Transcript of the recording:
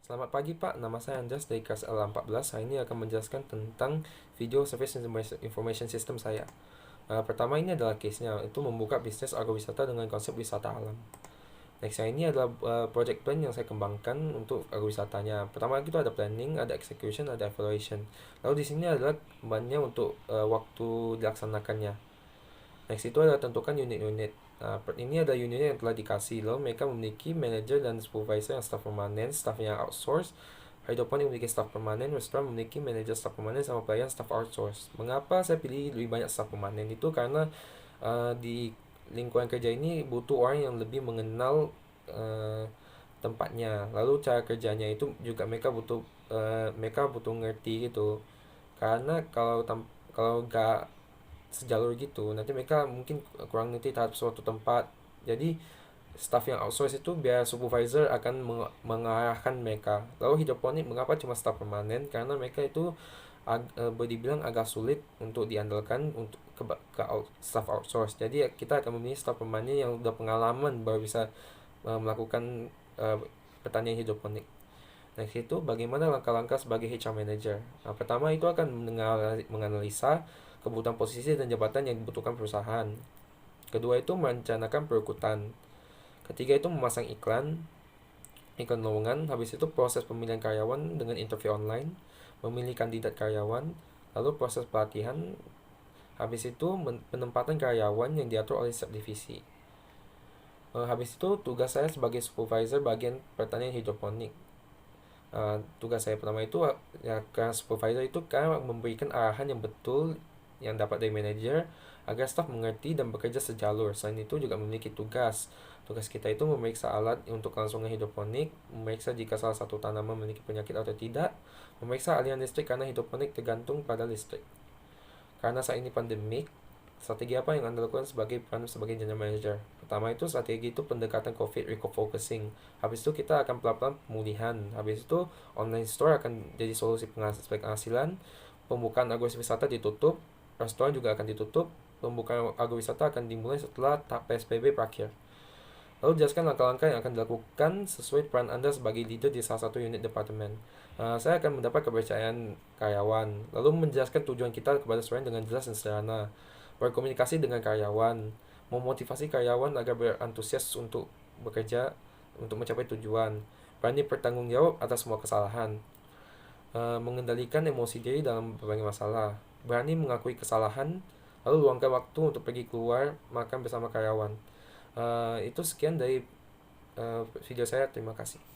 Selamat pagi Pak, nama saya Andreas dari kelas L14. Saya ini akan menjelaskan tentang Video Service Information System saya. Pertama ini adalah case-nya, itu membuka bisnis agrowisata dengan konsep wisata alam. Next, yang ini adalah project plan yang saya kembangkan untuk agrowisatanya. Pertama itu ada planning, ada execution, ada evaluation. Lalu di sini adalah bannya untuk waktu dilaksanakannya. Next itu adalah tentukan unit-unit. Nah, ini ada unit yang telah dikasih. Lalu mereka memiliki manager dan supervisor yang staff permanen, staff yang outsource. Hydroponic memiliki staff permanen, restoran memiliki manager staff permanen, sama pelayan staff outsource. Mengapa saya pilih lebih banyak staff permanen? Itu karena di lingkungan kerja ini butuh orang yang lebih mengenal uh, tempatnya. Lalu cara kerjanya itu juga mereka butuh ngerti gitu. Karena kalau nggak sejalur gitu nanti mereka mungkin kurang ngerti terhadap suatu tempat. Jadi staff yang outsource itu biar supervisor akan mengarahkan mereka. Lalu hidroponik mengapa cuma staff permanen? Karena mereka itu boleh dibilang agak sulit untuk diandalkan untuk staff outsource. Jadi kita akan memilih staff permanen yang udah pengalaman baru bisa melakukan pertanian hidroponik. Next itu bagaimana langkah-langkah sebagai HR manager. Nah, pertama itu akan menganalisa kebutuhan posisi dan jabatan yang dibutuhkan perusahaan. Kedua itu merencanakan perekrutan. Ketiga itu memasang iklan lowongan. Habis itu proses pemilihan karyawan dengan interview online, memilih kandidat karyawan, lalu proses pelatihan. Habis itu penempatan karyawan yang diatur oleh setiap divisi. Habis itu tugas saya sebagai supervisor bagian pertanian hidroponik. Tugas saya pertama itu ya ke supervisor itu kan memberikan arahan yang betul yang dapat dari manajer agar staf mengerti dan bekerja sejalur. Selain itu juga memiliki tugas. Tugas kita itu memeriksa alat untuk kelangsungan hidroponik, memeriksa jika salah satu tanaman memiliki penyakit atau tidak, memeriksa aliran listrik karena hidroponik tergantung pada listrik. Karena saat ini pandemik, strategi apa yang Anda lakukan sebagai general manager? Pertama itu strategi itu pendekatan COVID refocusing. Habis itu kita akan pelan-pelan pemulihan. Habis itu online store akan jadi solusi penghasilan. Pembukaan agrowisata ditutup, restoran juga akan ditutup. Pembukaan agrowisata akan dimulai setelah PSBB berakhir. Lalu jelaskan langkah-langkah yang akan dilakukan sesuai peran Anda sebagai leader di salah satu unit departemen. Saya akan mendapat kepercayaan karyawan, lalu menjelaskan tujuan kita kepada restoran dengan jelas dan sederhana, berkomunikasi dengan karyawan, memotivasi karyawan agar berantusias untuk bekerja untuk mencapai tujuan, berani bertanggung jawab atas semua kesalahan, mengendalikan emosi diri dalam berbagai masalah, berani mengakui kesalahan, lalu luangkan waktu untuk pergi keluar makan bersama karyawan. Itu sekian dari video saya. Terima kasih.